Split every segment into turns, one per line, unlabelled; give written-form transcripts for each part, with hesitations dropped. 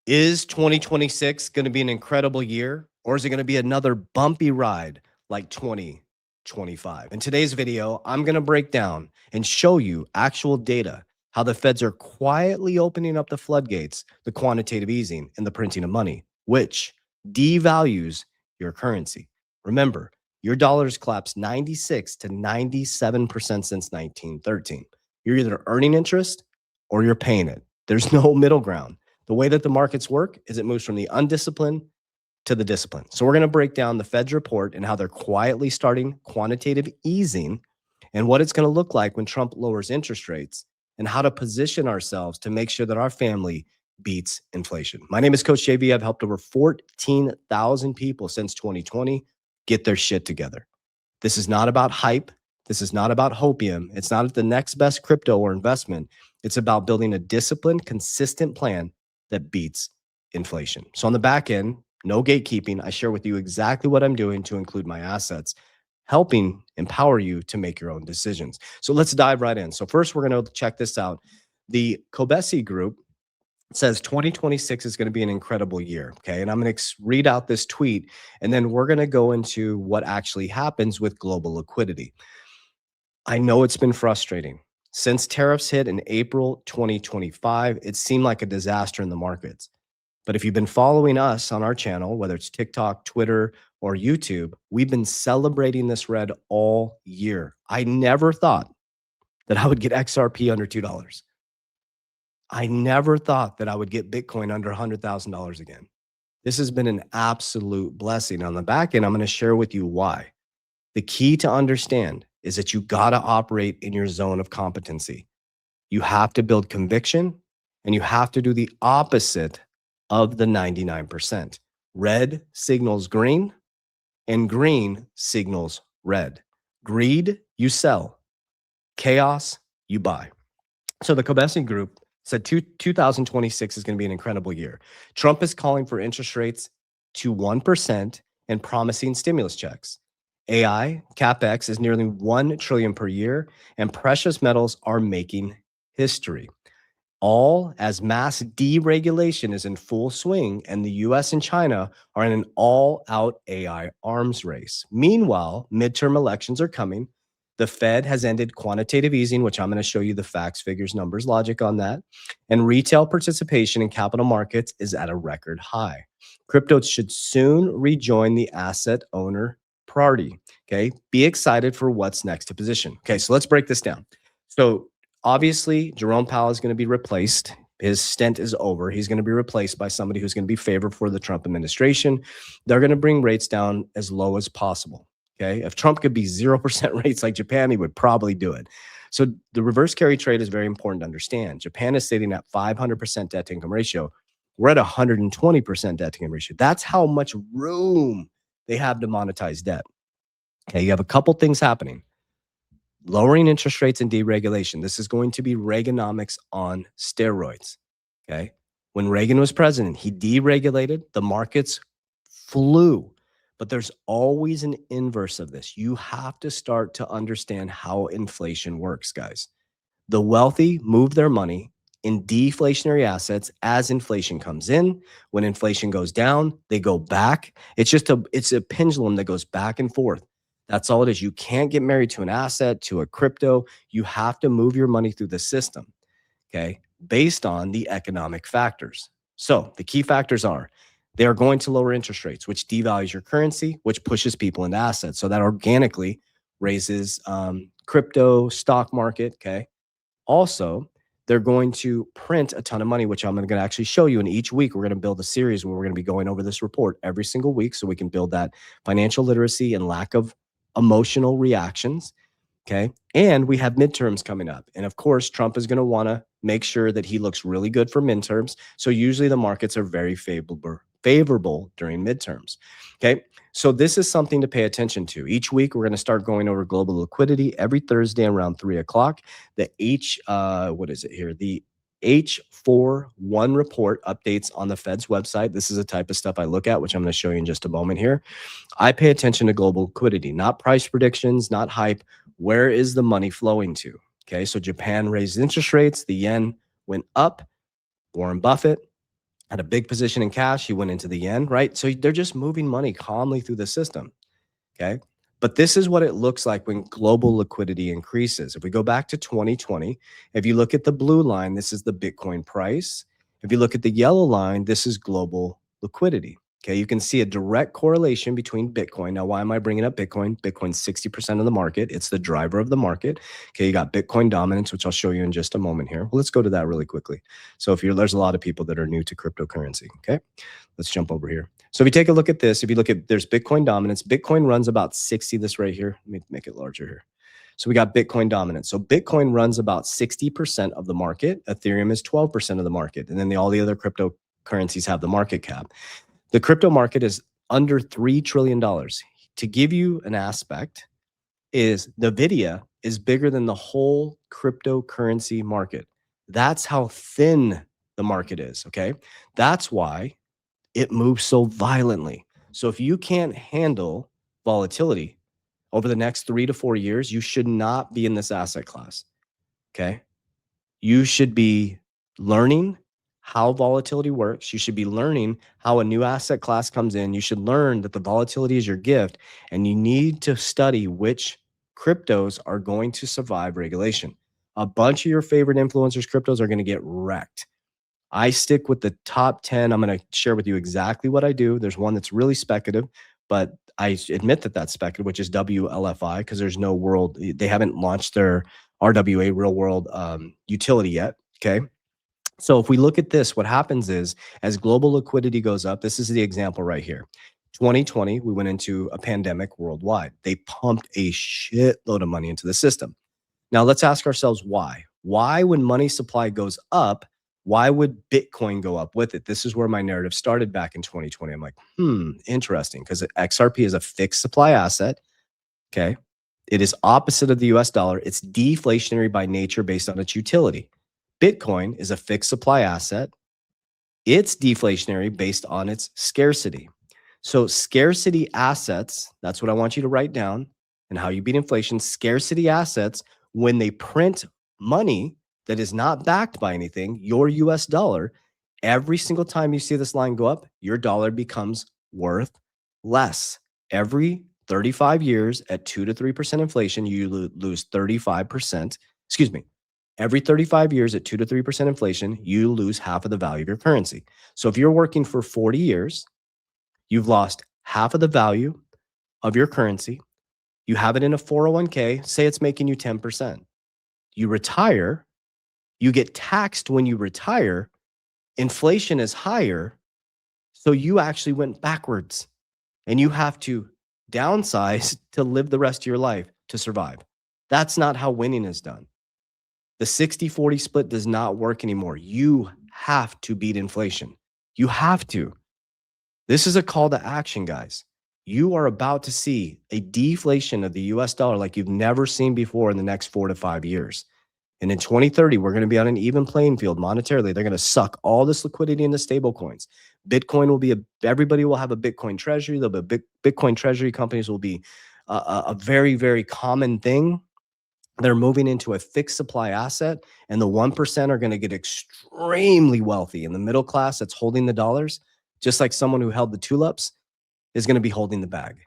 Is 2026 going to be an incredible year, or is it going to be another bumpy ride like 2025? In today's video, I'm going to break down and show you actual data, how the feds are quietly opening up the floodgates, the quantitative easing, and the printing of money, which devalues your currency. Remember, your dollar's collapsed 96 to 97% since 1913. You're either earning interest or you're paying it. There's no middle ground. The way that the markets work is it moves from the undisciplined to the disciplined. So we're going to break down the Fed's report and how they're quietly starting quantitative easing and what it's going to look like when Trump lowers interest rates and how to position ourselves to make sure that our family beats inflation. My name is Coach JV. I've helped over 14,000 people since 2020 get their shit together. This is not about hype. This is not about hopium. It's not the next best crypto or investment. It's about building a disciplined, consistent plan that beats inflation. So on the back end, no gatekeeping. I share with you exactly what I'm doing to include my assets, helping empower you to make your own decisions. So let's dive right in. So first, we're going to check this out. The Cobessi group says 2026 is going to be an incredible year. Okay. And I'm going to read out this tweet, and then we're going to go into what actually happens with global liquidity. I know it's been frustrating. Since tariffs hit in April 2025, it seemed like a disaster in the markets. But if you've been following us on our channel, whether it's TikTok, Twitter, or YouTube, we've been celebrating this red all year. I never thought that I would get XRP under $2. I never thought that I would get Bitcoin under $100,000 again. This has been an absolute blessing. On the back end, I'm going to share with you why. The key to understand is that you got to operate in your zone of competency. You have to build conviction, and you have to do the opposite of the 99%. Red signals green, and green signals red. Greed, you sell. Chaos, you buy. So the Cobessi group said 2026 is going to be an incredible year. Trump is calling for interest rates to 1% and promising stimulus checks. AI, CapEx is nearly 1 trillion per year, and precious metals are making history. All as mass deregulation is in full swing, and the US and China are in an all-out AI arms race. Meanwhile, midterm elections are coming. The Fed has ended quantitative easing, which I'm going to show you the facts, figures, numbers, logic on that. And retail participation in capital markets is at a record high. Crypto should soon rejoin the asset owner party. Okay. Be excited for what's next to position. Okay. So let's break this down. So obviously, Jerome Powell is going to be replaced. His stint is over. He's going to be replaced by somebody who's going to be favored for the Trump administration. They're going to bring rates down as low as possible. Okay. If Trump could be 0% rates like Japan, he would probably do it. So the reverse carry trade is very important to understand. Japan is sitting at 500% debt to income ratio. We're at 120% debt to income ratio. That's how much room they have to monetize debt. Okay. You have a couple things happening. Lowering interest rates and deregulation. This is going to be Reganomics on steroids. Okay. When Reagan was president, he deregulated, the markets flew. But there's always an inverse of this. You have to start to understand how inflation works, guys. The wealthy move their money in deflationary assets as inflation comes in. When inflation goes down, they go back. It's a pendulum that goes back and forth. That's all it is. You can't get married to an asset, to a crypto. You have to move your money through the system, okay, based on the economic factors. So the key factors are they are going to lower interest rates, which devalues your currency, which pushes people into assets. So that organically raises crypto, stock market, okay? Also, they're going to print a ton of money, which I'm going to actually show you. And each week, we're going to build a series where we're going to be going over this report every single week so we can build that financial literacy and lack of emotional reactions, okay? And we have midterms coming up. And of course, Trump is going to want to make sure that he looks really good for midterms. So usually the markets are very favorable during midterms, okay? So this is something to pay attention to. Each week, we're going to start going over global liquidity every Thursday around 3 o'clock. The The H41 report updates on the Fed's website. This is the type of stuff I look at, which I'm going to show you in just a moment here. I pay attention to global liquidity, not price predictions, not hype. Where is the money flowing to? Okay, so Japan raised interest rates. The yen went up. Warren Buffett had a big position in cash. He went into the yen, right? So they're just moving money calmly through the system. Okay. But this is what it looks like when global liquidity increases. If we go back to 2020, if you look at the blue line, this is the Bitcoin price. If you look at the yellow line, this is global liquidity. Okay, you can see a direct correlation between Bitcoin. Now, why am I bringing up Bitcoin? Bitcoin's 60% of the market. It's the driver of the market. Okay, you got Bitcoin dominance, which I'll show you in just a moment here. Well, let's go to that really quickly. So there's a lot of people that are new to cryptocurrency. Okay, let's jump over here. So if you take a look at this, if you look at, there's Bitcoin dominance. Bitcoin runs about 60, this right here. Let me make it larger here. So we got Bitcoin dominance. So Bitcoin runs about 60% of the market. Ethereum is 12% of the market. And then all the other cryptocurrencies have the market cap. The crypto market is under $3 trillion. To give you an aspect, is NVIDIA is bigger than the whole cryptocurrency market. That's how thin the market is, okay? That's why it moves so violently. So if you can't handle volatility over the next 3 to 4 years, you should not be in this asset class, okay? You should be learning how volatility works. You should be learning how a new asset class comes in. You should learn that the volatility is your gift, and you need to study which cryptos are going to survive regulation. A bunch of your favorite influencers' cryptos are going to get wrecked. I stick with the top 10. I'm going to share with you exactly what I do. There's one that's really speculative, but I admit that that's speculative, which is WLFI, because there's no world. They haven't launched their RWA real world utility yet. Okay. So if we look at this, what happens is as global liquidity goes up, this is the example right here. 2020, we went into a pandemic worldwide. They pumped a shitload of money into the system. Now let's ask ourselves why. Why, when money supply goes up, why would Bitcoin go up with it? This is where my narrative started back in 2020. I'm like, interesting, because XRP is a fixed supply asset. Okay. It is opposite of the US dollar. It's deflationary by nature based on its utility. Bitcoin is a fixed supply asset. It's deflationary based on its scarcity. So scarcity assets, that's what I want you to write down, and how you beat inflation. Scarcity assets, when they print money that is not backed by anything, your US dollar, every single time you see this line go up, your dollar becomes worth less. Every 35 years at 2 to 3% inflation, you lose 35%. Excuse me. Every 35 years at 2 to 3% inflation, you lose half of the value of your currency. So if you're working for 40 years, you've lost half of the value of your currency. You have it in a 401k, say it's making you 10%. You retire, you get taxed when you retire. Inflation is higher, so you actually went backwards, and you have to downsize to live the rest of your life to survive. That's not how winning is done. The 60-40 split does not work anymore. You have to beat inflation. You have to. This is a call to action, guys. You are about to see a deflation of the US dollar like you've never seen before in the next 4 to 5 years. And in 2030, we're going to be on an even playing field monetarily. They're going to suck all this liquidity into stable coins. Bitcoin will be everybody will have a Bitcoin treasury. There'll be Bitcoin treasury companies will be a very, very common thing. They're moving into a fixed supply asset, and the 1% are going to get extremely wealthy. And the middle class that's holding the dollars, just like someone who held the tulips, is going to be holding the bag.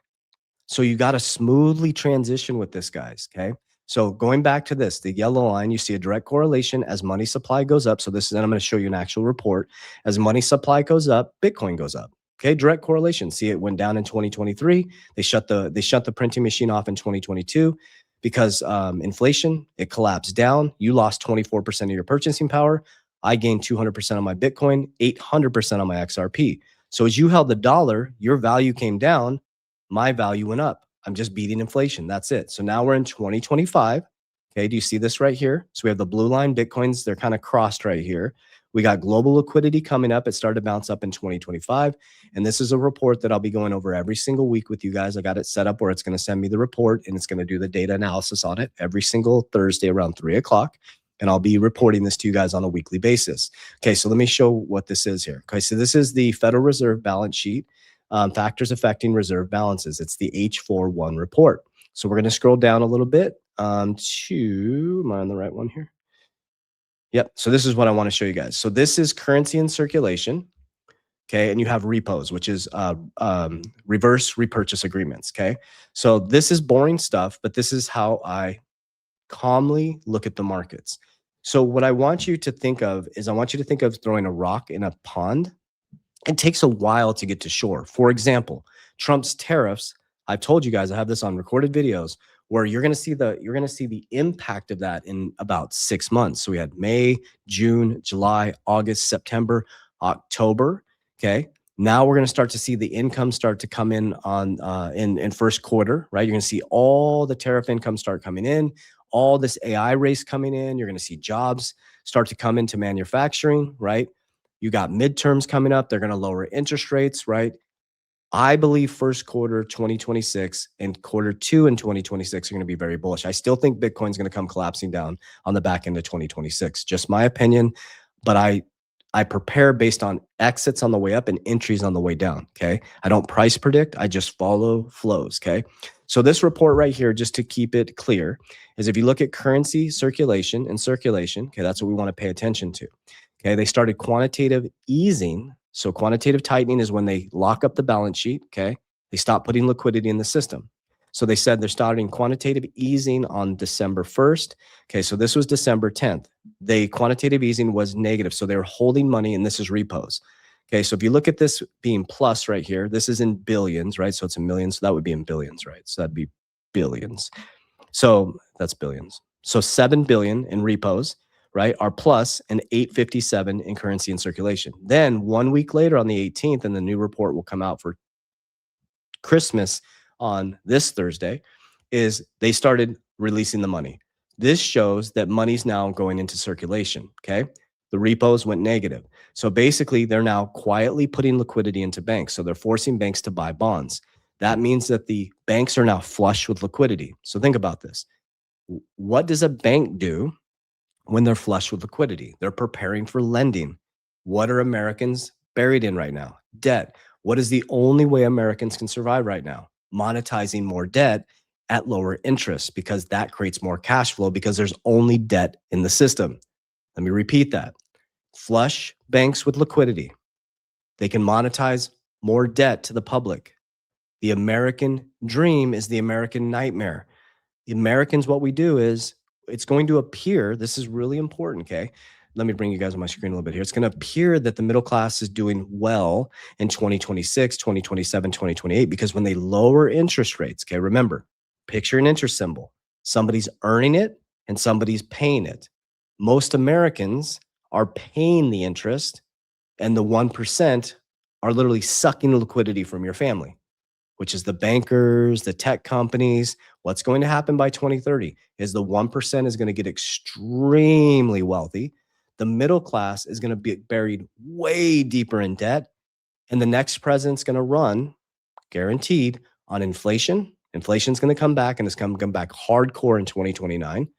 So you got to smoothly transition with this, guys. Okay. So going back to this, the yellow line, you see a direct correlation as money supply goes up. So this is, and I'm going to show you an actual report. As money supply goes up, Bitcoin goes up. Okay, direct correlation. See, it went down in 2023. They shut the printing machine off in 2022 because inflation, it collapsed down. You lost 24% of your purchasing power. I gained 200% on my Bitcoin, 800% on my XRP. So as you held the dollar, your value came down, my value went up. I'm just beating inflation. That's it. So now we're in 2025. Okay, do you see this right here? So we have the blue line, Bitcoins, they're kind of crossed right here. We got global liquidity coming up. It started to bounce up in 2025. And this is a report that I'll be going over every single week with you guys. I got it set up where it's going to send me the report and it's going to do the data analysis on it every single Thursday around 3 o'clock. And I'll be reporting this to you guys on a weekly basis. Okay, so let me show what this is here. Okay, so this is the Federal Reserve balance sheet, factors affecting reserve balances. It's the H41 report. So we're going to scroll down a little bit am I on the right one here? Yep. So this is what I want to show you guys. So this is currency in circulation. okay? And you have repos, which is reverse repurchase agreements, okay? So this is boring stuff, but this is how I calmly look at the markets. So what I want you to think of is I want you to think of throwing a rock in a pond. It takes a while to get to shore. For example, Trump's tariffs, I've told you guys, I have this on recorded videos where you're going to see the impact of that in about 6 months. So we had May, June, July, August, September, October, okay? Now we're going to start to see the income start to come in on in first quarter, right? You're going to see all the tariff income start coming in, all this AI race coming in. You're going to see jobs start to come into manufacturing, right? You got midterms coming up. They're going to lower interest rates, right? I believe first quarter 2026 and quarter two in 2026 are going to be very bullish. I still think Bitcoin's going to come collapsing down on the back end of 2026. Just my opinion, but I prepare based on exits on the way up and entries on the way down, okay? I don't price predict, I just follow flows, okay? So this report right here, just to keep it clear, is if you look at currency circulation and circulation, okay, that's what we want to pay attention to. Okay, they started quantitative easing. So quantitative tightening is when they lock up the balance sheet, okay? They stop putting liquidity in the system. So they said they're starting quantitative easing on December 1st. Okay, so this was December 10th. The quantitative easing was negative. So they were holding money, and this is repos. Okay, so if you look at this being plus right here, this is in billions, right? So it's in millions. So that would be in billions, right? So that'd be billions. So that's billions. So 7 billion in repos, right, are plus and 857 in currency in circulation. Then 1 week later on the 18th, and the new report will come out for Christmas on this Thursday, is they started releasing the money. This shows that money's now going into circulation, okay? The repos went negative. So basically, they're now quietly putting liquidity into banks. So they're forcing banks to buy bonds. That means that the banks are now flush with liquidity. So think about this. What does a bank do when they're flush with liquidity? They're preparing for lending. What are Americans buried in right now? Debt. What is the only way Americans can survive right now? Monetizing more debt at lower interest, because that creates more cash flow because there's only debt in the system. Let me repeat that. Flush banks with liquidity. They can monetize more debt to the public. The American dream is the American nightmare. The Americans, what we do is it's going to appear, this is really important, okay? Let me bring you guys on my screen a little bit here. It's going to appear that the middle class is doing well in 2026, 2027, 2028, because when they lower interest rates, okay, remember, picture an interest symbol. Somebody's earning it and somebody's paying it. Most Americans are paying the interest, and the 1% are literally sucking liquidity from your family, which is the bankers, the tech companies. What's going to happen by 2030 is the 1% is going to get extremely wealthy. The middle class is going to be buried way deeper in debt. And the next president's going to run, guaranteed, on inflation. Inflation's going to come back, and it's going to come back hardcore in 2029.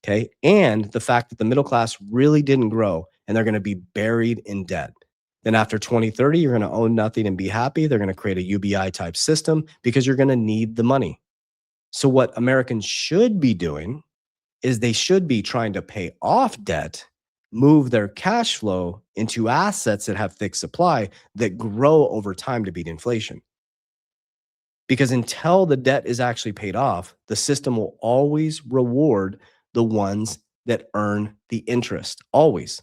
Okay. And the fact that the middle class really didn't grow, and they're going to be buried in debt. Then after 2030, you're going to own nothing and be happy. They're going to create a UBI type system because you're going to need the money. So what Americans should be doing is they should be trying to pay off debt, move their cash flow into assets that have fixed supply that grow over time to beat inflation. Because until the debt is actually paid off, the system will always reward the ones that earn the interest. Always.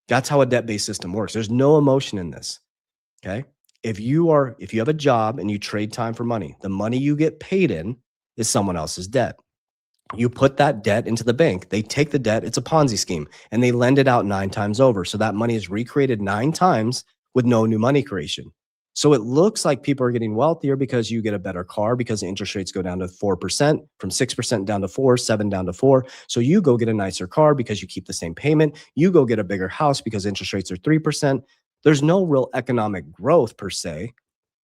That's how a debt-based system works. There's no emotion in this. Okay. If you have a job and you trade time for money, the money you get paid in is someone else's debt. You put that debt into the bank. They take the debt. It's a Ponzi scheme, and they lend it out 9 times over. So that money is recreated 9 times with no new money creation. So it looks like people are getting wealthier because you get a better car, because the interest rates go down to 4%, from 6% down to 4, 7 down to 4. So you go get a nicer car because you keep the same payment. You go get a bigger house because interest rates are 3%. There's no real economic growth per se.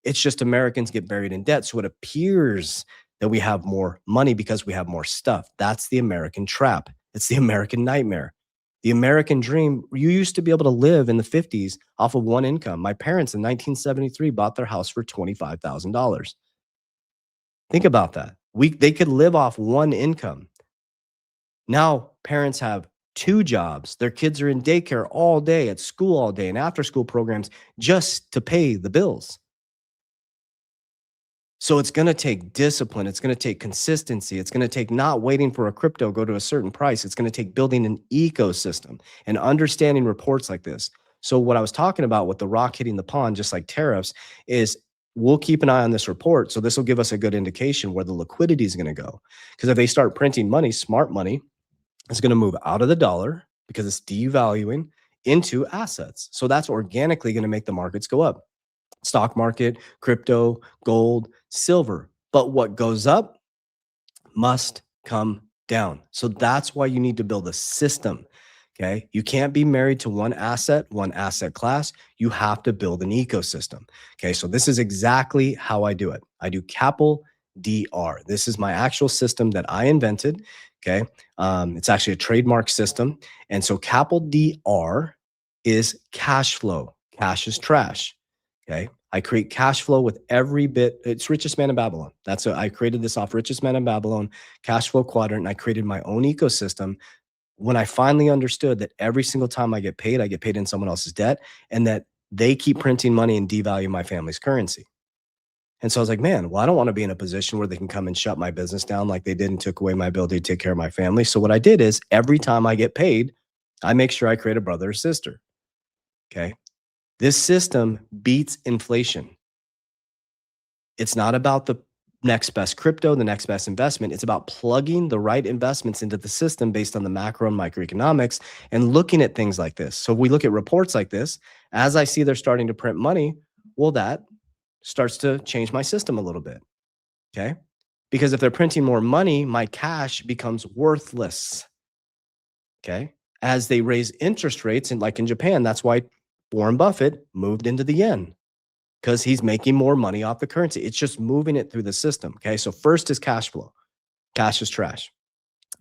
It's just Americans get buried in debt. So it appears that we have more money because we have more stuff. That's the American trap. It's the American nightmare. The American dream, you used to be able to live in the 50s off of one income. My parents in 1973 bought their house for $25,000. Think about that. They could live off one income. Now parents have 2 jobs. Their kids are in daycare all day, at school all day, and after school programs just to pay the bills. So it's going to take discipline. It's going to take consistency. It's going to take not waiting for a crypto go to a certain price. It's going to take building an ecosystem and understanding reports like this. So what I was talking about with the rock hitting the pond, just like tariffs, is we'll keep an eye on this report. So this will give us a good indication where the liquidity is going to go. Because if they start printing money, smart money is going to move out of the dollar because it's devaluing into assets. So that's organically going to make the markets go up. Stock market, crypto, gold, silver. But what goes up must come down. So that's why you need to build a system. Okay. You can't be married to one asset class. You have to build an ecosystem. Okay. So this is exactly how I do it. I do CAPL DR. This is my actual system that I invented. Okay. It's actually a trademark system. And so CAPL DR is cash flow. Cash is trash. Okay. I create cash flow with every bit. It's Richest Man in Babylon. I created this off Richest Man in Babylon, cash flow quadrant, and I created my own ecosystem. When I finally understood that every single time I get paid in someone else's debt, and that they keep printing money and devalue my family's currency. And so I was like, man, well, I don't want to be in a position where they can come and shut my business down like they did and took away my ability to take care of my family. So what I did is every time I get paid, I make sure I create a brother or sister. Okay. This system beats inflation. It's not about the next best crypto, the next best investment. It's about plugging the right investments into the system based on the macro and microeconomics and looking at things like this. So we look at reports like this. As I see they're starting to print money, well, that starts to change my system a little bit. Okay. Because if they're printing more money, my cash becomes worthless. Okay. As they raise interest rates, and like in Japan, that's why Warren Buffett moved into the yen, because he's making more money off the currency. It's just moving it through the system. Okay. So first is cash flow. Cash is trash.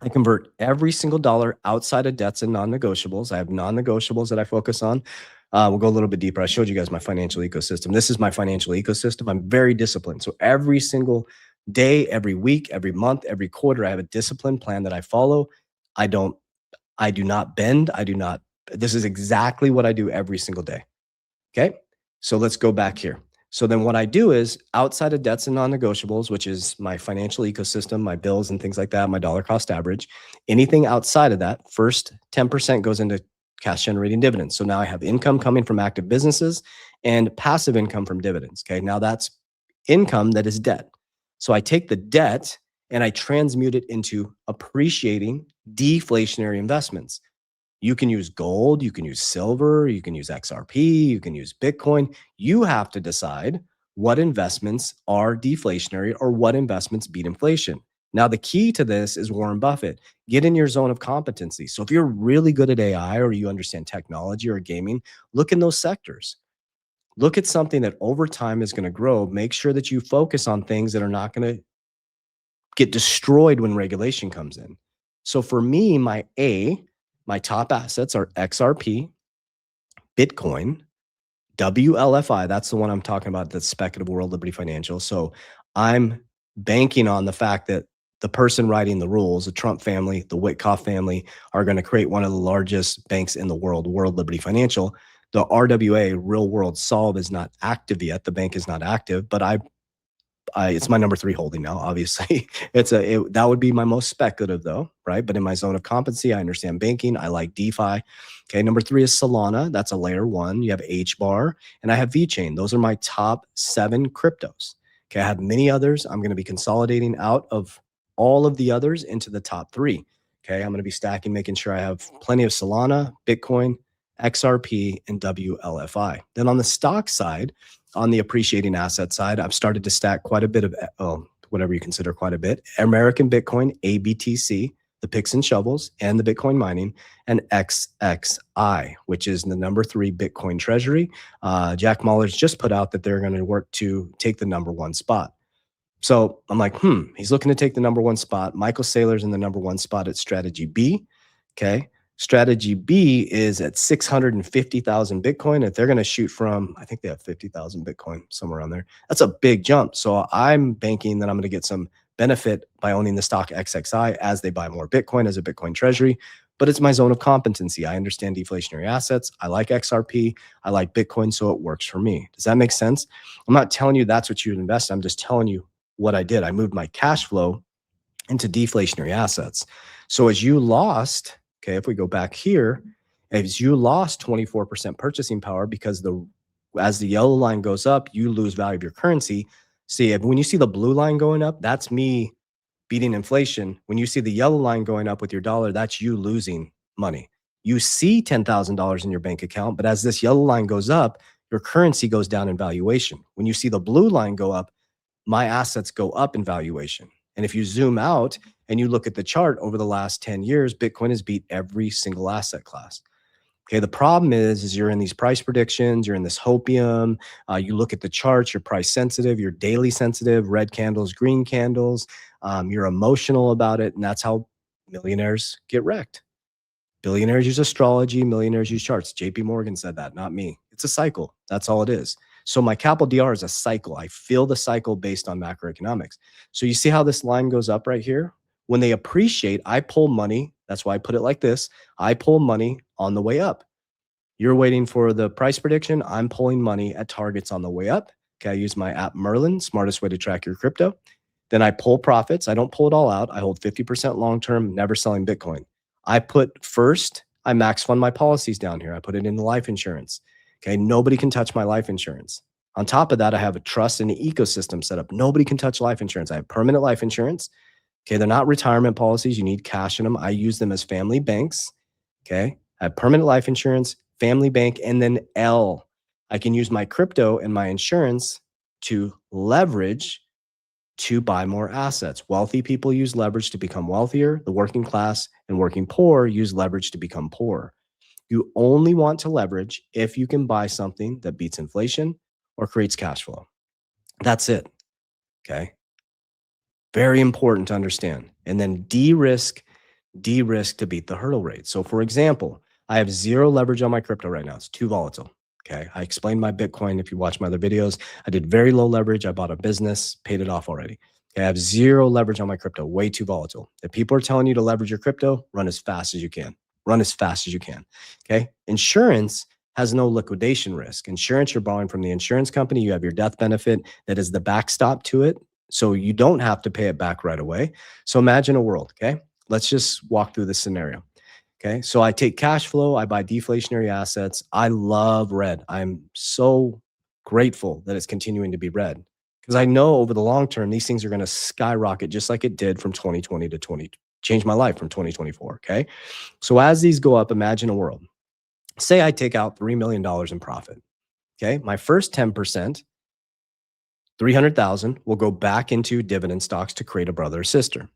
I convert every single dollar outside of debts and non-negotiables. I have non-negotiables that I focus on. We'll go a little bit deeper. I showed you guys my financial ecosystem. This is my financial ecosystem. I'm very disciplined. So every single day, every week, every month, every quarter, I have a discipline plan that I follow. I do not bend. This is exactly what I do every single day. Okay. So let's go back here. So then what I do is outside of debts and non-negotiables, which is my financial ecosystem, my bills and things like that, my dollar cost average, anything outside of that, first 10% goes into cash generating dividends. So now I have income coming from active businesses and passive income from dividends. Okay. Now that's income that is debt. So I take the debt and I transmute it into appreciating deflationary investments. You can use gold, you can use silver, you can use XRP, you can use Bitcoin. You have to decide what investments are deflationary or what investments beat inflation. Now, the key to this is Warren Buffett. Get in your zone of competency. So if you're really good at AI or you understand technology or gaming, look in those sectors. Look at something that over time is going to grow. Make sure that you focus on things that are not going to get destroyed when regulation comes in. So for me, my top assets are XRP, Bitcoin, WLFI. That's the one I'm talking about, that's speculative World Liberty Financial. So I'm banking on the fact that the person writing the rules, the Trump family, the Witkoff family, are going to create one of the largest banks in the world, World Liberty Financial. The RWA, real world solve, is not active yet. The bank is not active, but it's my number 3 holding now. Obviously, that would be my most speculative though, right? But in my zone of competency, I understand banking. I like DeFi. Okay, number 3 is Solana. That's a layer 1. You have HBAR, and I have VeChain. Those are my top 7 cryptos. Okay, I have many others. I'm going to be consolidating out of all of the others into the top 3. Okay, I'm going to be stacking, making sure I have plenty of Solana, Bitcoin, XRP, and WLFI. Then on the stock side, on the appreciating asset side, I've started to stack quite a bit of, whatever you consider quite a bit, American Bitcoin, ABTC, the picks and shovels, and the Bitcoin mining, and XXI, which is the number 3 Bitcoin treasury. Jack Mallers just put out that they're going to work to take the number 1 spot. So I'm like, he's looking to take the number 1 spot. Michael Saylor's in the number 1 spot at Strategy B. Okay. Strategy B is at 650,000 Bitcoin. If they're going to shoot from, I think they have 50,000 Bitcoin, somewhere around there. That's a big jump. So I'm banking that I'm going to get some benefit by owning the stock XXI as they buy more Bitcoin as a Bitcoin treasury. but it's my zone of competency. I understand deflationary assets. I like XRP. I like Bitcoin, so it works for me. Does that make sense? I'm not telling you that's what you would invest in. I'm just telling you what I did. I moved my cash flow into deflationary assets. So as you lost, okay, if we go back here, as you lost 24% purchasing power because as the yellow line goes up, you lose value of your currency. See, when you see the blue line going up, that's me beating inflation. When you see the yellow line going up with your dollar, that's you losing money. You see $10,000 in your bank account, but as this yellow line goes up, your currency goes down in valuation. When you see the blue line go up, my assets go up in valuation. And if you zoom out and you look at the chart over the last 10 years, Bitcoin has beat every single asset class. Okay, the problem is you're in these price predictions, you're in this hopium, you look at the charts, you're price sensitive, you're daily sensitive, red candles, green candles, you're emotional about it, and that's how millionaires get wrecked. Billionaires use astrology, millionaires use charts. JP Morgan said that, not me. It's a cycle. That's all it is. So my capital DR is a cycle. I feel the cycle based on macroeconomics. So you see how this line goes up right here? When they appreciate, I pull money. That's why I put it like this. I pull money on the way up. You're waiting for the price prediction. I'm pulling money at targets on the way up. Okay, I use my app Merlin, smartest way to track your crypto. Then I pull profits. I don't pull it all out. I hold 50% long-term, never selling Bitcoin. I put first, I max fund my policies down here. I put it into life insurance. Okay, nobody can touch my life insurance. On top of that, I have a trust and an ecosystem set up. Nobody can touch life insurance. I have permanent life insurance. Okay, they're not retirement policies. You need cash in them. I use them as family banks. Okay, I have permanent life insurance, family bank, and then L. I can use my crypto and my insurance to leverage to buy more assets. Wealthy people use leverage to become wealthier. The working class and working poor use leverage to become poor. You only want to leverage if you can buy something that beats inflation or creates cash flow. That's it. Okay. Very important to understand. And then de-risk to beat the hurdle rate. So for example, I have zero leverage on my crypto right now. It's too volatile. Okay. I explained my Bitcoin. If you watch my other videos, I did very low leverage. I bought a business, paid it off already. Okay, I have zero leverage on my crypto, way too volatile. If people are telling you to leverage your crypto, run as fast as you can. Run as fast as you can. Okay. Insurance has no liquidation risk. Insurance, you're borrowing from the insurance company. You have your death benefit that is the backstop to it. So you don't have to pay it back right away. So imagine a world. Okay. Let's just walk through this scenario. Okay. So I take cash flow, I buy deflationary assets. I love red. I'm so grateful that it's continuing to be red because I know over the long term, these things are going to skyrocket just like it did from 2020 to 20, change my life from 2024. Okay. So as these go up, imagine a world. Say I take out $3 million in profit. Okay. My first 10%, 300,000 will go back into dividend stocks to create a brother or sister.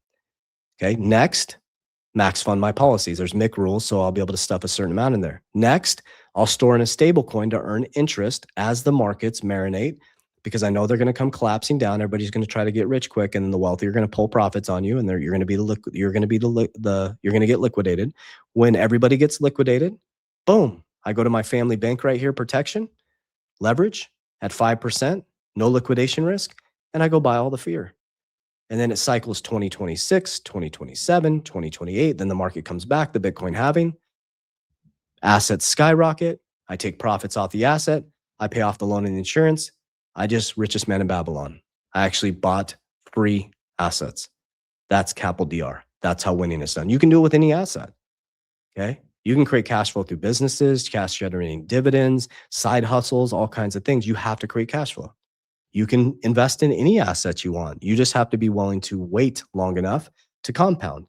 Okay. Next, max fund my policies. There's MIC rules, so I'll be able to stuff a certain amount in there. Next, I'll store in a stable coin to earn interest as the markets marinate because I know they're going to come collapsing down. Everybody's going to try to get rich quick, and then the wealthy are going to pull profits on you, and you're going to get liquidated. When everybody gets liquidated, boom! I go to my family bank right here, protection, leverage at 5%, no liquidation risk, and I go buy all the fear. And then it cycles 2026, 2027, 2028. Then the market comes back, the Bitcoin halving, assets skyrocket. I take profits off the asset. I pay off the loan and the insurance. I just richest man in Babylon. I actually bought free assets. That's capital DR. That's how winning is done. You can do it with any asset. Okay. You can create cash flow through businesses, cash generating dividends, side hustles, all kinds of things. You have to create cash flow. You can invest in any assets you want. You just have to be willing to wait long enough to compound.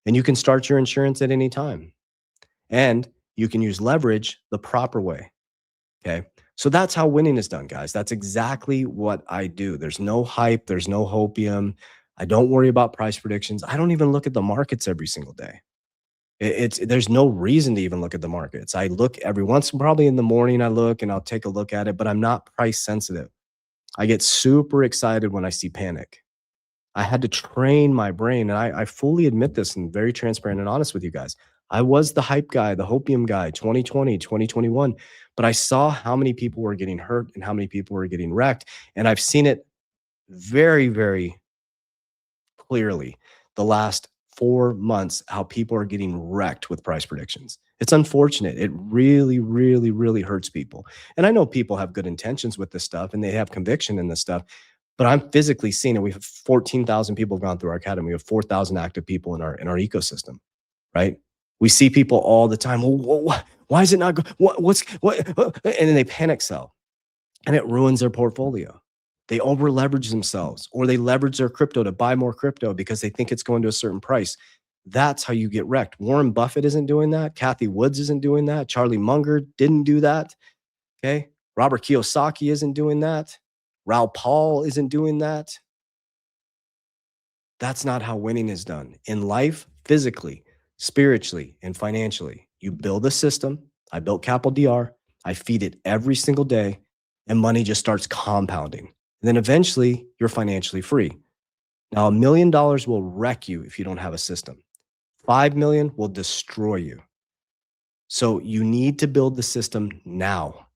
And you can start your insurance at any time. And you can use leverage the proper way. Okay. So that's how winning is done, guys. That's exactly what I do. There's no hype. There's no hopium. I don't worry about price predictions. I don't even look at the markets every single day. There's no reason to even look at the markets. I look every once, probably in the morning, I look and I'll take a look at it, but I'm not price sensitive. I get super excited when I see panic. I had to train my brain, and I fully admit this and very transparent and honest with you guys. I was the hype guy, the hopium guy, 2020, 2021, but I saw how many people were getting hurt and how many people were getting wrecked. And I've seen it very, very clearly the last 4 months how people are getting wrecked with price predictions. It's unfortunate. It really, really, really hurts people. And I know people have good intentions with this stuff and they have conviction in this stuff, but I'm physically seeing it. We have 14,000 people have gone through our academy. We have 4,000 active people in our ecosystem, right? We see people all the time. Well, why is it not good? And then they panic sell and it ruins their portfolio. They over leverage themselves, or they leverage their crypto to buy more crypto because they think it's going to a certain price. That's how you get wrecked. Warren Buffett isn't doing that. Kathy Woods isn't doing that. Charlie Munger didn't do that. Okay. Robert Kiyosaki isn't doing that. Raoul Paul isn't doing that. That's not how winning is done in life, physically, spiritually, and financially. You build a system. I built Capital DR. I feed it every single day, and money just starts compounding. And then eventually, you're financially free. Now, $1 million will wreck you if you don't have a system. 5 million will destroy you. So you need to build the system now.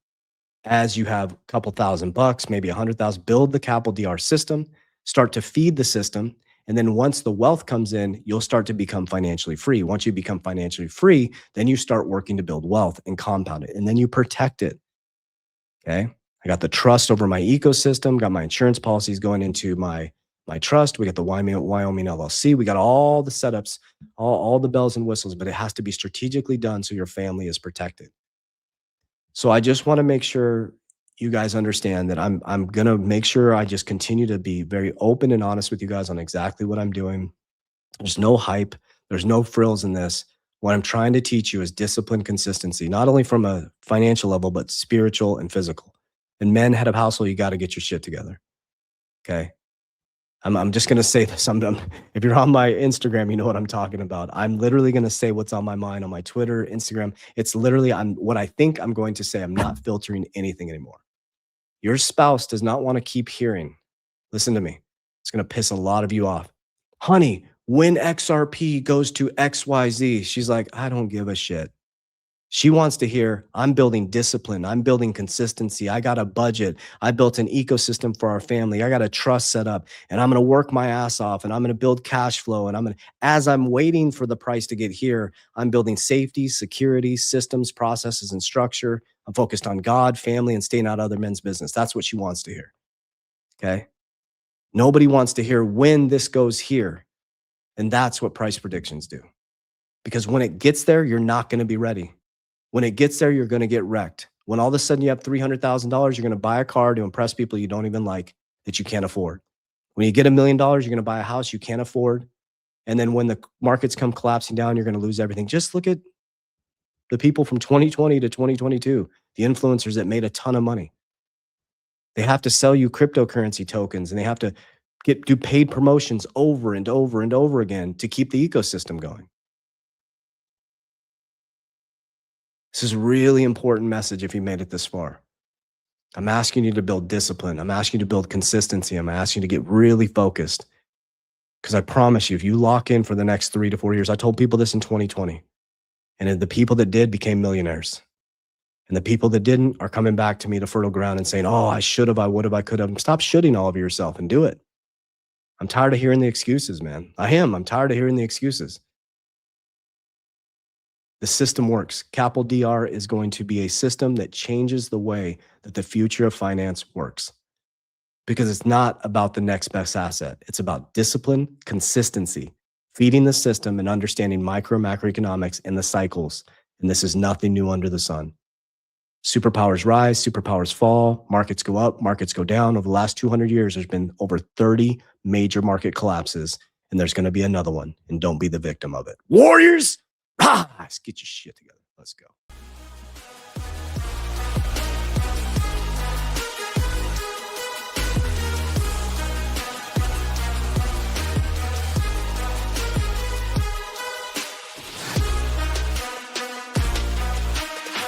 As you have a couple $1,000, maybe 100,000, build the Capital DR system, start to feed the system. And then once the wealth comes in, you'll start to become financially free. Once you become financially free, then you start working to build wealth and compound it. And then you protect it. Okay. I got the trust over my ecosystem, got my insurance policies going into my trust. We got the Wyoming LLC. We got all the setups, all the bells and whistles, but it has to be strategically done so your family is protected. So I just want to make sure you guys understand that I'm going to make sure I just continue to be very open and honest with you guys on exactly what I'm doing. There's no hype. There's no frills in this. What I'm trying to teach you is discipline, consistency, not only from a financial level, but spiritual and physical. And men, head of household, you got to get your shit together. Okay. I'm just going to say this. If you're on my Instagram, you know what I'm talking about. I'm literally going to say what's on my mind on my Twitter, Instagram. It's literally what I think I'm going to say. I'm not filtering anything anymore. Your spouse does not want to keep hearing. Listen to me. It's going to piss a lot of you off. Honey, when XRP goes to XYZ, she's like, I don't give a shit. She wants to hear, I'm building discipline. I'm building consistency. I got a budget. I built an ecosystem for our family. I got a trust set up and I'm going to work my ass off and I'm going to build cash flow. And as I'm waiting for the price to get here, I'm building safety, security, systems, processes, and structure. I'm focused on God, family, and staying out of other men's business. That's what she wants to hear. Okay. Nobody wants to hear when this goes here. And that's what price predictions do. Because when it gets there, you're not going to be ready. When it gets there, you're going to get wrecked. When all of a sudden you have $300,000, you're going to buy a car to impress people you don't even like, that you can't afford. When you get $1 million, you're going to buy a house you can't afford. And then when the markets come collapsing down, you're going to lose everything. Just look at the people from 2020 to 2022, the influencers that made a ton of money. They have to sell you cryptocurrency tokens and they have to do paid promotions over and over and over again to keep the ecosystem going. This is a really important message if you made it this far. I'm asking you to build discipline. I'm asking you to build consistency. I'm asking you to get really focused. Because I promise you, if you lock in for the next 3 to 4 years, I told people this in 2020. And the people that did became millionaires. And the people that didn't are coming back to me to fertile ground and saying, oh, I should have, I would have, I could have. Stop shitting all over yourself and do it. I'm tired of hearing the excuses, man. I'm tired of hearing the excuses. The system works. Capital DR is going to be a system that changes the way that the future of finance works. Because it's not about the next best asset. It's about discipline, consistency, feeding the system and understanding micro and macroeconomics and the cycles. And this is nothing new under the sun. Superpowers rise, superpowers fall, markets go up, markets go down. Over the last 200 years, there's been over 30 major market collapses, and there's going to be another one. And don't be the victim of it. Warriors! Let's get your shit together. Let's go.